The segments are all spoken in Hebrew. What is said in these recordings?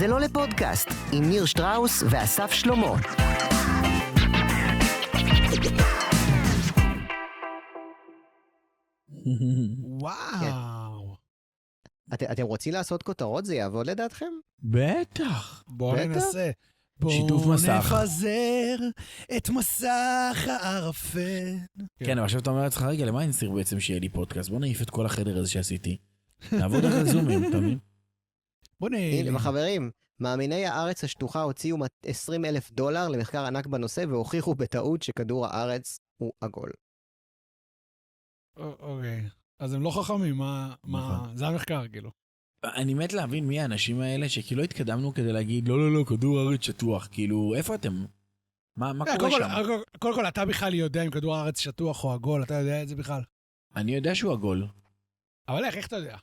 זה לא לפודקאסט, עם ניר שטראוס ואסף שלמה. וואו. אתם רוצים לעשות כותרות? זה יעבוד לדעתכם? בטח. בואו ננסה. שיתוף מסך. בואו נפזר את מסך הערפל. כן, אבל עכשיו אתה אומר לעצמך, רגע, למה אני צריך בעצם שיהיה לי פודקאסט? בוא נעיף את כל החדר הזה שעשיתי. נעבוד אחרי זומים, אתה מבין? הנה, חברים, מאמיני הארץ השטוחה הוציאו $20,000 למחקר ענק בנושא, והוכיחו בטעות שכדור הארץ הוא עגול. אוקיי. אז הם לא חכמים, מה... זה המחקר, כאילו. אני מת להבין מי האנשים האלה שכאילו לא התקדמנו כדי להגיד, לא, כדור הארץ שטוח. כאילו, איפה אתם? מה קורה שם? קודם כל, אתה בכלל יודע אם כדור הארץ שטוח או עגול, אתה יודע את זה בכלל? אני יודע שהוא עגול. אבל איך אתה יודע?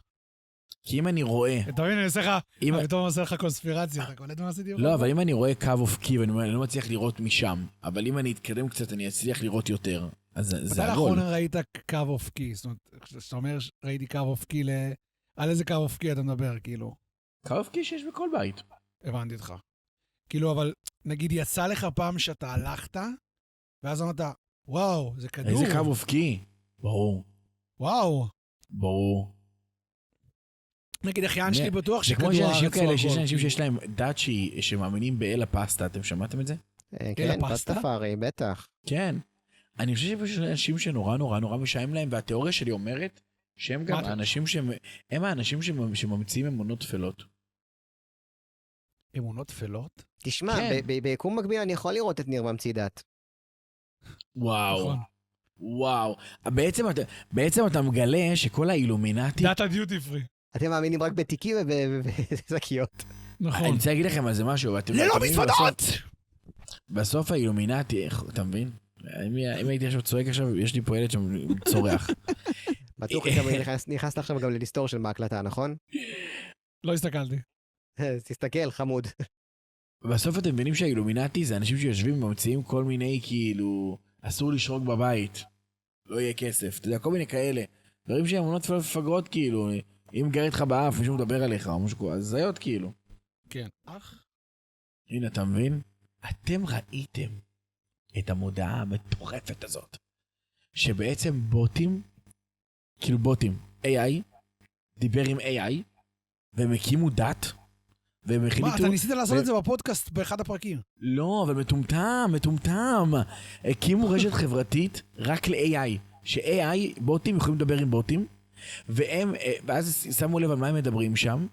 כי אם אני רואה... אתה מבין, אני עושה לך... אני פתאום עושה לך קונספירציה, אתה קולט מה עשיתי? לא, אבל אם אני רואה קו אופקי, ואני לא מצליח לראות משם, אבל אם אני אתקדם קצת, אני אצליח לראות יותר. אז זה עגול. מתי לאחרונה ראית קו אופקי? זאת אומרת, כשאתה אומר ראיתי קו אופקי על איזה קו אופקי אתה מדבר, כאילו? קו אופקי שיש בכל בית. הבנתי אותך. כאילו, אבל נגיד יצא לך פעם שאתה הלכת, ואז אמרת, וואו, זה כדור. איזה קו אופקי? ברור. וואו. ברור. נגיד, אחיין שלי בטוח שכדור הארץ זה כמו שאנשים כאלה, עגול. שיש אנשים שיש להם דאצ'י שמאמינים באל הפסטה, אתם שמעתם את זה? כן, פסטפארי, בטח. כן. אני חושב שיש אנשים שנורא משעים להם, והתיאוריה שלי אומרת שהם גם האנשים שממציאים אמונות תפלות. אמונות תפלות? תשמע, ביקום מקביל אני יכול לראות את ניר ממציא דת. וואו. בעצם אתה מגלה שכל האילומינטי... דת הדיוטי פרי. אתם מאמינים רק בתיקים ובזקיות. נכון. אני רוצה להגיד לכם על זה משהו. ללא מזוודות! בסוף האילומינטי, אתה מבין? אם הייתי עכשיו צועק עכשיו, יש לי פה ילד שצורח. בטוח נכנס עכשיו גם לדיסטורשן בהקלטה, נכון? לא הסתכלתי. תסתכל, חמוד. בסוף אתם מבינים שהאילומינטי זה אנשים שיושבים וממציאים כל מיני כאילו, אסור לשרוק בבית, לא יהיה כסף, אתה יודע, כל מיני כאלה. דברים שהם אמונות פגרות כאילו, אם גר איתך באף, מישהו מדבר עליך או משהו, אז זיות כאילו. כן. הנה, אתה מבין? אתם ראיתם את המודעה המטורפת הזאת, שבעצם בוטים, כאילו בוטים, AI, דיבר עם AI, והם הקימו דת, והם החליטו... מה, אתה ניסית לעשות את זה בפודקאסט באחד הפרקים? לא, אבל מטומטם. הקימו רשת חברתית רק ל-AI, ש-AI, בוטים יכולים לדבר עם בוטים, ואז שמו לב על מה הם מדברים שם,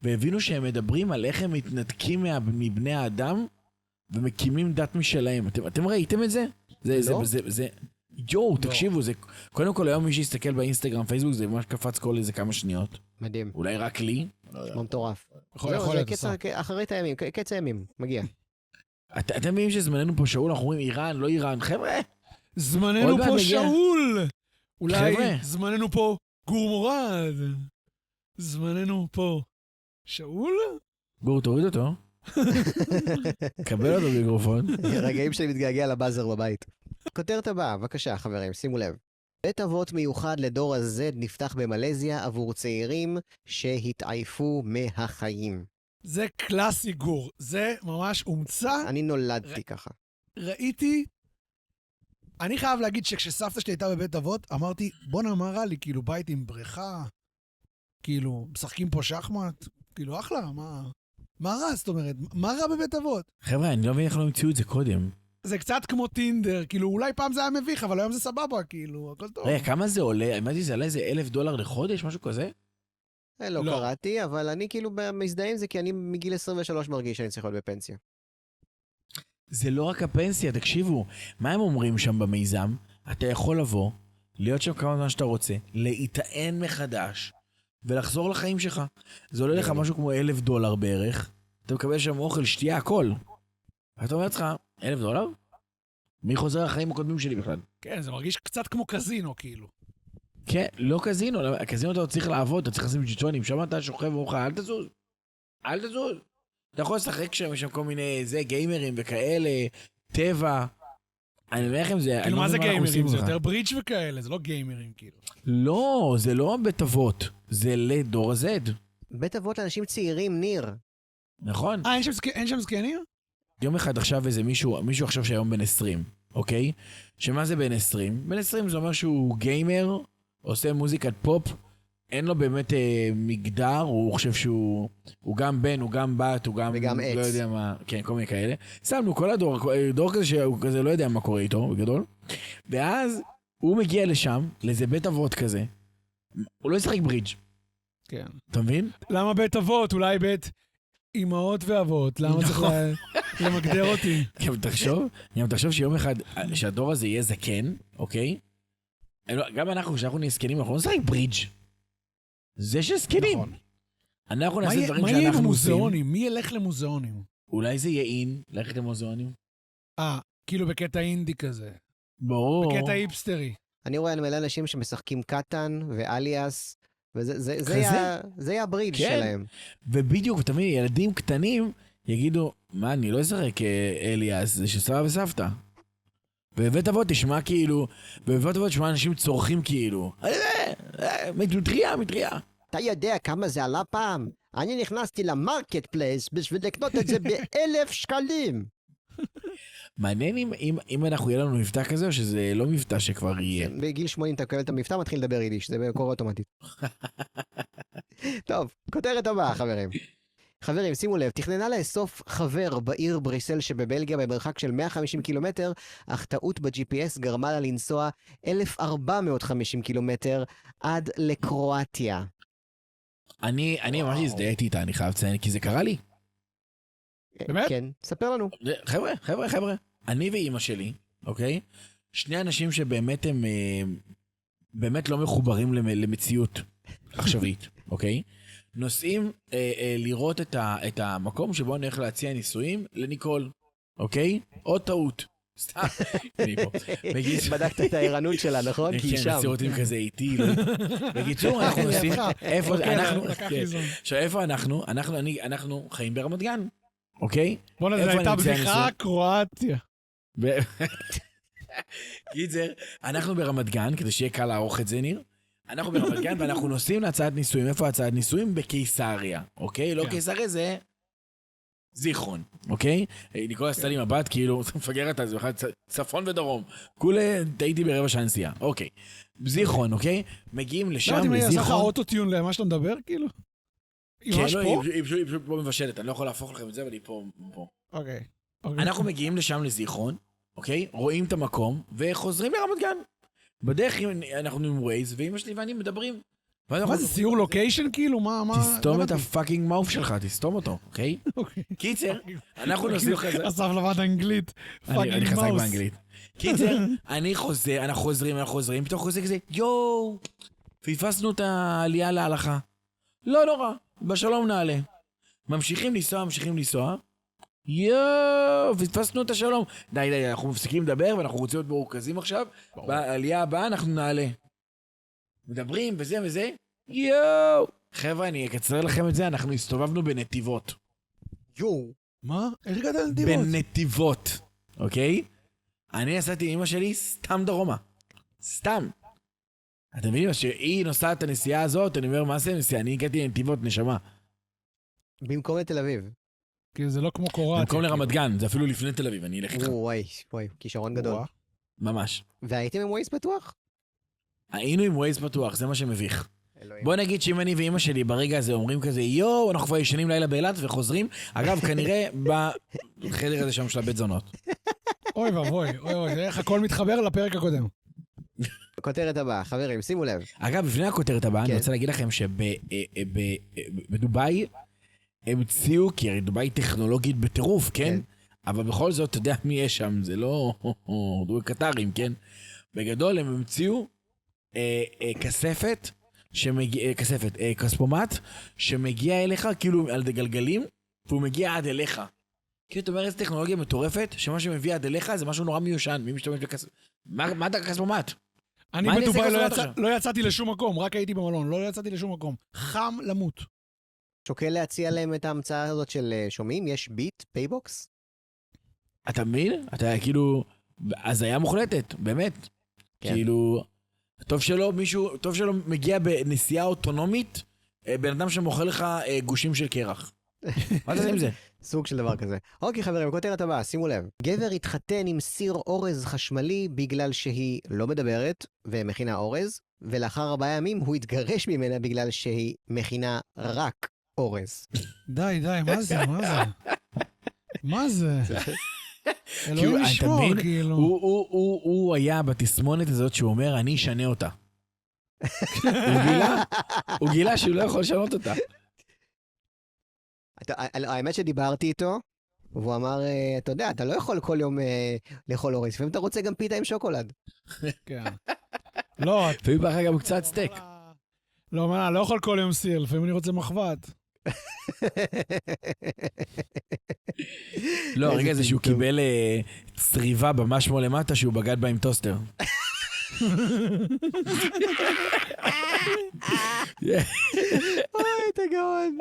והבינו שהם מדברים על איך הם מתנתקים מבני האדם, ומקימים דת משלהם. אתם ראיתם את זה? זה יואו, תקשיבו, זה קודם כל היום מי שיסתכל באינסטגרם, פייסבוק, זה ממש קפץ כל איזה כמה שניות. מדהים. אולי רק לי? מה מטורף. יכול להיות. אחרית הימים, קץ הימים, מגיע. אתם מבינים שזמננו פה שאול, אנחנו אומרים איראן, לא איראן, חבר'ה. זמננו פה שאול. אולי זמננו פה גור מורד. זמננו פה שאול? גור, תוריד אותו. קבל אותו מיקרופון. רגעים שאני מתגעגע לבאזר בבית. כותרת הבאה, בבקשה חברים, שימו לב. בית אבות מיוחד לדור ה-Z נפתח במלזיה עבור צעירים שהתעייפו מהחיים. זה קלאסי גור, זה ממש הומצא. אני נולדתי ככה. ראיתי, אני חייב להגיד שכשסבתא שלי הייתה בבית אבות, אמרתי, בוא מה רע לי, כאילו בית עם בריכה, כאילו משחקים פה שחמט, כאילו אחלה, מה רע, זאת אומרת, מה רע בבית אבות? חבר'ה, אני לא מבין איך לא המציאו את זה קודם. זה קצת כמו טינדר, כאילו אולי פעם זה היה מביך, אבל היום זה סבבה, כאילו, הכל טוב. רגע, כמה זה עולה? אמרתי, זה עלה איזה $1,000 לחודש, משהו כזה? לא קראתי, אבל אני כאילו מזדהה עם זה, כי אני מגיל 23 מרגיש שאני צריך להיות בפנסיה. זה לא רק הפנסיה, תקשיבו. מה הם אומרים שם במיזם? אתה יכול לבוא, להיות שם כמה זמן שאתה רוצה, להיטען מחדש, ולחזור לחיים שלך. זה עולה לך משהו כמו $1,000 בערך, אתה מקבל שם אוכל, שתייה, הכל. ואתה אומר לך, $1,000? מי חוזר לחיים הקודמים שלי בכלל? כן, זה מרגיש קצת כמו קזינו, כאילו. כן, לא קזינו, קזינו אתה צריך לעבוד, אתה צריך לשים ג'יטונים, שם אתה שוכב ואומר, אל תזוז. אתה יכול לשחק שם, יש שם כל מיני, גיימרים וכאלה, טבע. אני אומר לכם, זה... כאילו מה זה גיימרים? זה יותר בריץ' וכאלה, זה לא גיימרים, כאילו. לא, זה לא בית אבות, זה לדור ה-Z. בית אבות לאנשים צעירים, ניר. נכון. אין שם זקנים? יום אחד עכשיו איזה מישהו עכשיו שהיום בן 20, אוקיי? שמה זה בן 20? בן 20 זה אומר שהוא גיימר, עושה מוזיקת פופ, אין לו באמת מגדר, הוא חושב שהוא גם בן, הוא גם בת, הוא גם... וגם לא עץ. יודע מה, כן, כל מיני כאלה. שמנו כל דור כזה שהוא כזה לא יודע מה קורה איתו, בגדול. ואז הוא מגיע לשם, לאיזה בית אבות כזה, הוא לא ישחק ברידג'. כן. אתה מבין? למה בית אבות? אולי בית אמהות ואבות? למה צריך למגדר אותי? גם תחשוב שיום אחד, שהדור הזה יהיה זקן, אוקיי? גם אנחנו, כשאנחנו נהיה זקנים, אנחנו לא נשחק ברידג'. זה שזקנים. נכון. אנחנו נעשה דברים מה יהיה עם שאנחנו עושים. מוזיאונים? מי ילך למוזיאונים? אולי זה יהיה אין, ללכת למוזיאונים. כאילו בקטע אינדי כזה. ברור. בקטע היפסטרי. אני רואה מלא אנשים שמשחקים קטן ואליאס, וזה יהיה הברידג' כן. שלהם. ובדיוק, תמיד, ילדים קטנים יגידו, מה, אני לא אשחק אליאס, זה של סבא וסבתא. בבית אבות תשמע כאילו, בבית אבות תשמע אנשים צורכים כאילו, מטריה. אתה יודע כמה זה עלה פעם? אני נכנסתי למרקט פלייס בשביל לקנות את זה ב1,000 שקלים. מעניין אם אנחנו יהיה לנו מבטא כזה, או שזה לא מבטא שכבר יהיה. בגיל 80 אתה מקבל את המבטא, מתחיל לדבר יידיש, זה קורה אוטומטית. טוב, כותרת הבאה, חברים. חברים, שימו לב, תכננה לאסוף חבר בעיר בריסל שבבלגיה במרחק של 150 קילומטר, אך טעות ב-GPS גרמה לה לנסוע 1,450 קילומטר עד לקרואטיה. אני ממש הזדהיתי איתה, אני חייב לציין, כי זה קרה לי. באמת? כן, ספר לנו. חבר'ה, אני ואימא שלי, אוקיי? שני אנשים שבאמת הם באמת לא מחוברים למציאות עכשווית, אוקיי? נוסעים לראות את המקום שבו אני הולך להציע נישואים לניקול, אוקיי? עוד טעות. סתם, אני פה. בדקת את הערנות שלה, נכון? כי היא כן, שם. סירוטים כזה איתי. בקיצור, אנחנו נוסעים, איפה אנחנו? עכשיו, איפה אנחנו? אנחנו חיים ברמת גן, אוקיי? בוא'נה, זו הייתה בדיחה, קרואטיה. קיצר, אנחנו ברמת גן, כדי שיהיה קל לערוך את זה, ניר. אנחנו ברמת גן, ואנחנו נוסעים להצעת נישואים. איפה הצעת נישואים? בקיסריה, אוקיי? לא קיסריה, זה זיכרון, אוקיי? ניקולה עשתה לי מבט, כאילו, מפגר אתה, זה בכלל צפון ודרום. כולה טעיתי ברבע שעה נסיעה, אוקיי. זיכרון, אוקיי? מגיעים לשם, לזיכרון. לא, אני אעשה לך לזיכרון. אוטוטיון למה שאתה מדבר, כאילו? היא כן, ממש לא, פה? היא פשוט פה מבשלת, אני לא יכול להפוך לכם את זה, אבל היא פה. אוקיי. אנחנו מגיעים לשם לזיכרון, אוקיי? רואים את המקום, וחוזרים לרמת גן. בדרך אנחנו עם ווייז, ואמא שלי ואני מדברים. מה זה, סיור לוקיישן כאילו? מה? תסתום את הפאקינג מאוף שלך, תסתום אותו, אוקיי? קיצר, אנחנו נוסעים חזרה. אסף לבד אנגלית. אני פאקינג חזק מאוס. באנגלית. קיצר, אנחנו חוזרים, פתאום חוזר כזה, יואו, פספסנו את העלייה להלכה. לא נורא, בשלום נעלה. ממשיכים לנסוע, יואו, פספסנו את השלום. די, אנחנו מפסיקים לדבר, ואנחנו רוצים להיות מרוכזים עכשיו. בעלייה הבאה אנחנו נעלה. מדברים וזה, יואו. חבר'ה, אני אקצר לכם את זה, אנחנו הסתובבנו בנתיבות. יואו. מה? איך הגעת לנתיבות? בנתיבות, אוקיי? אני נסעתי עם אמא שלי סתם דרומה. סתם. אתם מבינים שהיא נוסעת את הנסיעה הזאת, אני אומר, מה זה נסיעה? אני הגעתי לנתיבות, נשמה. במקום לתל אביב. כי זה לא כמו קרואטיה. במקום לרמת גן, זה אפילו לפני תל אביב, אני אלך איתך. וואי, כישרון גדול. ממש. והייתם עם ווייז פתוח? היינו עם ווייז פתוח, זה מה שמביך. אלוהים. בוא נגיד שאם אני ואמא שלי ברגע הזה אומרים כזה, יואו, אנחנו כבר ישנים לילה באילת וחוזרים. אגב, כנראה בחדר הזה שם של הבית זונות. אוי ואבוי, איך הכל מתחבר לפרק הקודם. כותרת הבאה, חברים, שימו לב. אגב, לפני הכותרת הבאה, אני רוצה להגיד לכם שבדובאי המציאו, כי הרי דובאי טכנולוגית בטירוף, כן? אבל בכל זאת, אתה יודע מי יש שם, זה לא קטרים, כן? בגדול הם המציאו כספומט שמגיע אליך כאילו על גלגלים, והוא מגיע עד אליך. כאילו אתה אומר איזו טכנולוגיה מטורפת, שמה שמביא עד אליך זה משהו נורא מיושן, מי משתמש בכספומט? מה אתה כספומט? אני בדובאי לא יצאתי לשום מקום, רק הייתי במלון, לא יצאתי לשום מקום. חם למות. שוקל להציע להם את ההמצאה הזאת של שומעים? יש ביט, פייבוקס? אתה מבין? אתה כאילו, אז היה מוחלטת, באמת. כאילו, טוב שלא מגיע בנסיעה אוטונומית, בן אדם שמוכר לך גושים של קרח. מה תעשה עם זה? סוג של דבר כזה. אוקיי חברים, כותרת הבאה, שימו לב. גבר התחתן עם סיר אורז חשמלי בגלל שהיא לא מדברת ומכינה אורז, ולאחר 4 ימים הוא התגרש ממנה בגלל שהיא מכינה רק אורז. די, מה זה? מה זה? כאילו, אלוהים אתה ישמור, מבין? כאילו. הוא היה בתסמונת הזאת שהוא אומר, אני אשנה אותה. הוא גילה שהוא לא יכול לשנות אותה. האמת שדיברתי איתו, והוא אמר, אתה יודע, אתה לא יכול כל יום לאכול אורז, לפעמים אתה רוצה גם פיתה עם שוקולד. כן. לא, לפעמים בא לך גם קצת סטייק. לא, אני לא יכול כל יום סיר, לפעמים אני רוצה מחבת. לא, הרגע איזה זה שהוא טמטום. קיבל צריבה ממש כמו למטה שהוא בגד בה עם טוסטר. אוי, אתה גאון.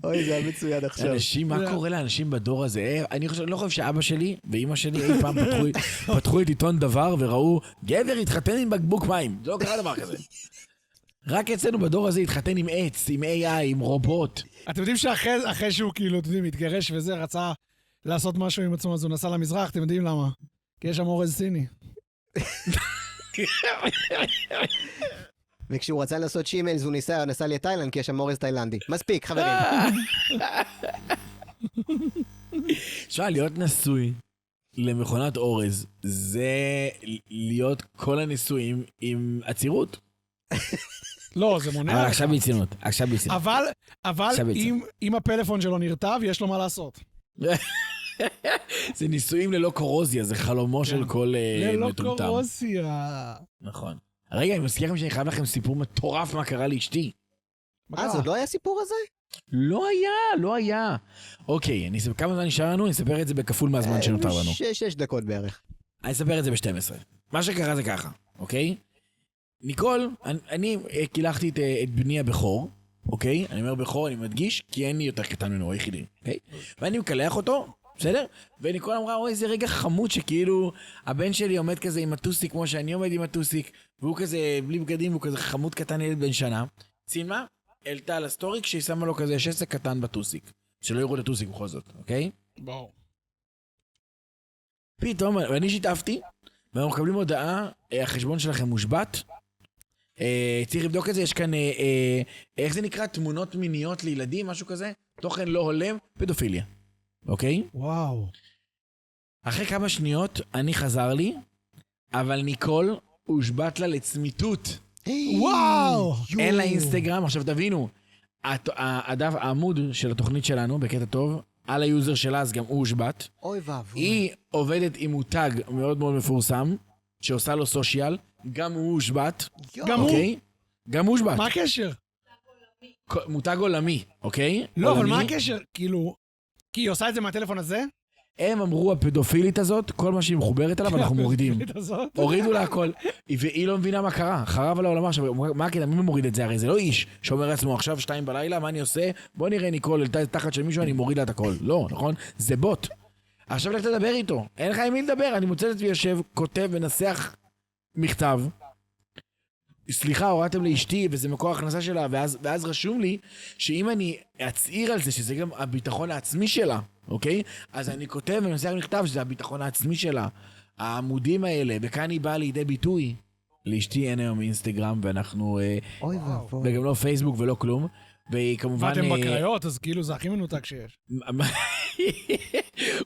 אוי, זה היה מצוין עכשיו. אנשים, מה קורה לאנשים בדור הזה? אני לא חושב שאבא שלי ואמא שלי אי פעם פתחו את עיתון דבר וראו גבר התחתן עם בקבוק מים. זה לא קרה דבר כזה. רק אצלנו בדור הזה התחתן עם עץ, עם AI, עם רובוט. אתם יודעים שאחרי שהוא כאילו, אתם יודעים, התגרש וזה, רצה לעשות משהו עם עצמו, אז הוא נסע למזרח, אתם יודעים למה? כי יש שם אורז סיני. וכשהוא רצה לעשות שימלס הוא נסע לתאילנד כי יש שם אורז תאילנדי. מספיק, חברים. שמע, להיות נשוי למכונת אורז זה להיות כל הנישואים עם עצירות. לא, זה מונע. אבל לך. עכשיו ברצינות, עכשיו ברצינות. אבל עכשיו יצא. אם הפלאפון שלו נרטב, יש לו מה לעשות. זה נישואים ללא קורוזיה, זה חלומו של כל ללא מטומטם. קורוסיה. נכון. רגע, אני מזכיר לכם שאני חייב לכם סיפור מטורף מה קרה לאשתי. מה זה עוד לא היה סיפור הזה? לא היה. אוקיי, כמה זמן נשאר לנו? אני אספר את זה בכפול מהזמן שנותר לנו. 6 דקות בערך. אני אספר את זה ב-12. מה שקרה זה ככה, אוקיי? ניקול, אני קילחתי את בני הבכור, אוקיי? אני אומר בכור, אני מדגיש, כי אין לי יותר קטן ממנו, היחידי, אוקיי? ואני מקלח אותו, בסדר? וניקול אמרה, אוי, זה רגע חמוד שכאילו הבן שלי עומד כזה עם הטוסיק, כמו שאני עומד עם הטוסיק, והוא כזה בלי בגדים, והוא כזה חמוד קטן ילד בן שנה. צילמה, העלתה לסטורי כשהיא שמה לו כזה שסק קטן בטוסיק. שלא יראו את הטוסיק בכל זאת, אוקיי? ברור. פתאום, ואני שיתפתי, ואנחנו מקבלים הודעה, החשבון שלכם מושבת. צריך לבדוק את זה, יש כאן, איך זה נקרא? תמונות מיניות לילדים, משהו כזה? תוכן לא הולם, פדופיליה. אוקיי? וואו. אחרי כמה שניות, אני חזר לי, אבל ניקול הושבת לה לצמיתות. וואו! אין לה אינסטגרם, עכשיו תבינו, הדף, העמוד של התוכנית שלנו, בקטע טוב, על היוזר שלה, אז גם הוא הושבת. אוי ואבוי. היא עובדת עם מותג מאוד מאוד מפורסם, שעושה לו סושיאל, גם הוא הושבת. גם הוא? אוקיי? גם הוא הושבת. מה הקשר? מותג עולמי, אוקיי? לא, אבל עולמי. מה הקשר? כאילו, כי היא עושה את זה מהטלפון הזה? הם אמרו, הפדופילית הזאת, כל מה שהיא מחוברת אליו, אנחנו מורידים. הפדופילית הזאת? הורידו לה הכל, והיא לא מבינה מה קרה, חרב על העולמה. עכשיו, מה הקטע, מי מוריד את זה? הרי זה לא איש שאומר לעצמו, עכשיו 2 בלילה, מה אני עושה? בוא נראה ניקול, תחת של מישהו, אני מוריד לה את הכל. לא, נכון? זה בוט. עכשיו לך תדבר איתו, אין לך עם מי לדבר, אני מוצא את עצמי יושב, כותב, מנסח מכתב. סליחה, הורדתם לאשתי, וזה מקור ההכנסה שלה, ואז רשום לי, שאם אני אצעיר על זה, שזה גם הביטחון העצמי שלה, אוקיי? אז אני כותב ומנסח מכתב שזה הביטחון העצמי שלה. העמודים האלה, וכאן היא באה לידי ביטוי. לאשתי אין היום אינסטגרם, ואנחנו... אוי ואבוי. וגם לא פייסבוק ולא כלום. והיא כמובן... ואתם בקריות, אז כאילו זה הכי מנותק שיש.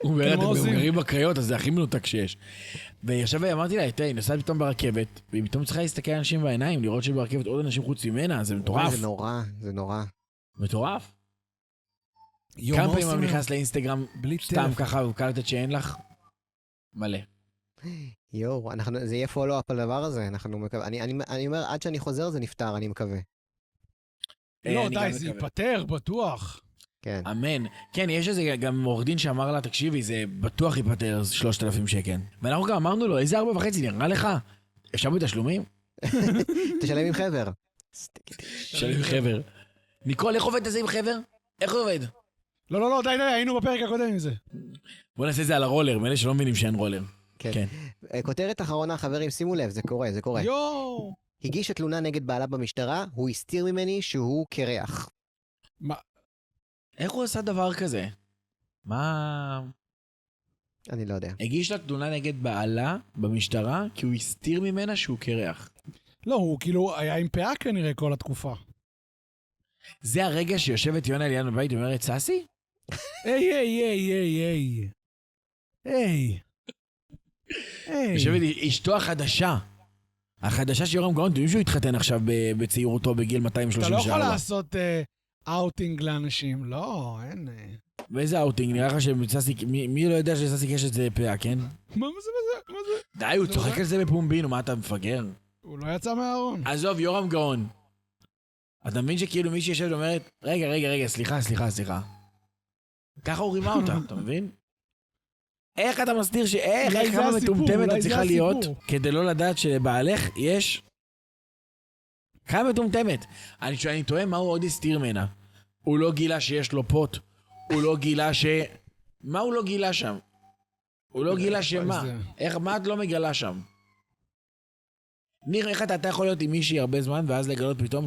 הוא אומר, אתם עושים? גרים בקריות, אז זה הכי מנותק שיש. ועכשיו אמרתי לה, תראי, נסעת פתאום ברכבת, והיא פתאום צריכה להסתכל לאנשים בעיניים, לראות שברכבת עוד אנשים חוץ ממנה, זה מטורף. זה נורא, זה נורא. מטורף. יום, כמה מה פעמים עושים אני נכנס לאינסטגרם, בלי סתם טלפון? ככה, וקלטת שאין לך? מלא. יואו, זה יהיה פולו-אפ על הדבר הזה, אני אומר, עד שאני חוזר זה נפתר, אני מקווה. לא, אני די, גם זה מקווה. ייפטר, בטוח. כן. אמן. כן, יש איזה גם עורך דין שאמר לה, תקשיבי, זה בטוח ייפטר 3,000 שקל. ואנחנו גם אמרנו לו, איזה 4.5, נראה לך? אפשר בתשלומים? תשלם עם חבר. תשלם עם חבר. ניקול, איך עובד את זה עם חבר? איך הוא עובד? לא, די, היינו בפרק הקודם עם זה. בוא נעשה את זה על הרולר, מאלה שלא מבינים שאין רולר. כן. כן. כותרת אחרונה, חברים, שימו לב, זה קורה. יואו! הגישה תלונה נגד בעלה במשטרה, הוא הסתיר ממני שהוא קרח. מה? איך הוא עשה דבר כזה? מה... אני לא יודע. הגיש לה תלונה נגד בעלה במשטרה, כי הוא הסתיר ממנה שהוא קרח. לא, הוא כאילו היה עם פאה כנראה כל התקופה. זה הרגע שיושבת יונה ליד בבית ואומרת, ססי? היי, היי, היי, היי, היי. היי. יושבת אשתו החדשה. החדשה של יורם גאון, אתם יודעים שהוא התחתן עכשיו בצעירותו בגיל 234. אתה לא יכול לעשות אאוטינג לאנשים, לא, אין... ואיזה אאוטינג? נראה לך שססי, מי לא יודע שססי קשת זה פאה, כן? מה זה? די, הוא צוחק על זה בפומבי, נו, מה אתה מפגר? הוא לא יצא מהארון. עזוב, יורם גאון. אתה מבין שכאילו מישהי יושבת ואומרת, רגע, סליחה. ככה הוא רימה אותה, אתה מבין? איך אתה מסתיר איך כמה מטומטמת את צריכה להיות כדי לא לדעת שלבעלך יש... כמה מטומטמת. אני טועה מה הוא עוד הסתיר ממנה. הוא לא גילה שיש לו פוט. הוא לא גילה מה הוא לא גילה שם? הוא לא גילה שמה? מה את לא מגלה שם? ניר, איך אתה יכול להיות עם מישהי הרבה זמן ואז לגלות פתאום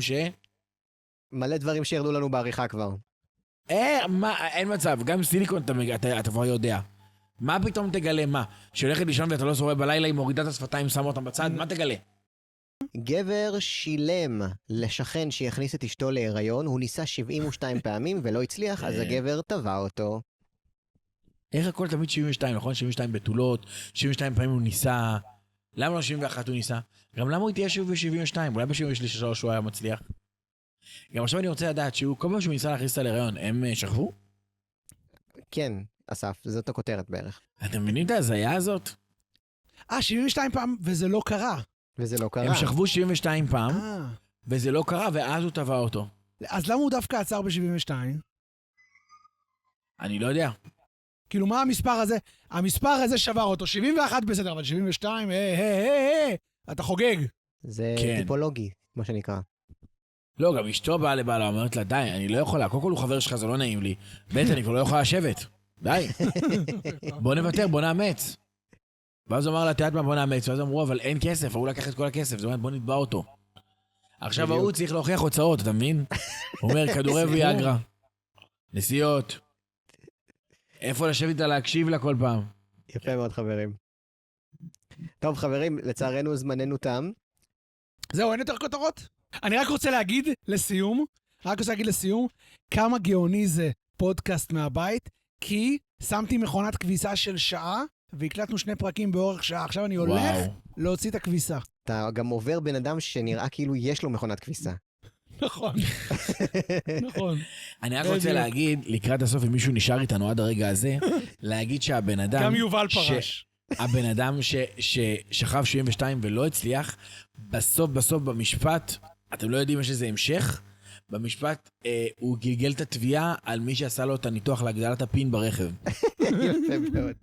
מלא דברים שירדו לנו בעריכה כבר. אין מצב, גם סיליקון אתה כבר יודע. מה פתאום תגלה? מה? שהולכת לישון ואתה לא שורד בלילה, היא מורידה את השפתיים, שמה אותם בצד, מה תגלה? גבר שילם לשכן שיכניס את אשתו להיריון, הוא ניסה 72 פעמים ולא הצליח, אז הגבר תבע אותו. איך הכל תמיד 72, נכון? 72 בתולות, 72 פעמים הוא ניסה. למה לא 71 הוא ניסה? גם למה הוא תהיה שוב ב-72? אולי ב-73 הוא היה מצליח? גם עכשיו אני רוצה לדעת שהוא, כל פעם שהוא ניסה להכניס את להיריון, הם שכבו? כן, אסף, זאת הכותרת בערך. אתם מבינים את ההזיה הזאת? 72 פעם, וזה לא קרה. וזה לא קרה. הם שכבו 72 פעם, וזה לא קרה, ואז הוא תבע אותו. אז למה הוא דווקא עצר ב-72? אני לא יודע. כאילו, מה המספר הזה? המספר הזה שבר אותו. 71 בסדר, אבל 72, אתה חוגג. זה כן. טיפולוגי, מה שנקרא. לא, גם אשתו באה לבעלה, אומרת לה, די, אני לא יכולה, קודם כל הוא חבר שלך, זה לא נעים לי. ב' אני כבר לא יכולה לשבת. די. בוא נוותר, בוא נאמץ. ואז הוא אמר לה, תיאת מה, בוא נאמץ. ואז אמרו, אבל אין כסף, הוא לקח את כל הכסף. זאת אומרת, בוא נתבע אותו. עכשיו הוא צריך להוכיח הוצאות, אתה מבין? הוא אומר, כדורי ויאגרה. נסיעות. איפה לשבת איתה להקשיב לה כל פעם? יפה מאוד, חברים. טוב, חברים, לצערנו זמננו תם. זהו, אין יותר כותרות? אני רק רוצה להגיד לסיום, כמה גאוני זה פודקאסט מהבית, כי שמתי מכונת כביסה של שעה, והקלטנו 2 פרקים באורך שעה. עכשיו אני הולך להוציא את הכביסה. אתה גם עובר בן אדם שנראה כאילו יש לו מכונת כביסה. נכון. נכון. אני רק רוצה להגיד, לקראת הסוף, אם מישהו נשאר איתנו עד הרגע הזה, להגיד שהבן אדם... גם יובל פרש. הבן אדם ששכב 72 ולא הצליח, בסוף במשפט, אתם לא יודעים שזה המשך, במשפט הוא גלגל את התביעה על מי שעשה לו את הניתוח להגדלת הפין ברכב. יפה מאוד.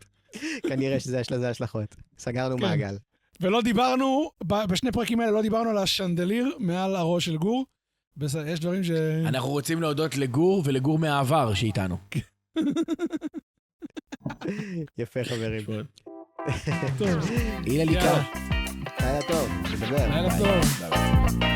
כנראה יש לזה השלכות. סגרנו מעגל. ולא דיברנו, בשני פרקים האלה לא דיברנו על השנדליר מעל הראש של גור. יש דברים ש... אנחנו רוצים להודות לגור ולגור מהעבר שאיתנו. יפה, חברים. טוב. לילה לקראת. לילה טוב, נדבר. לילה טוב.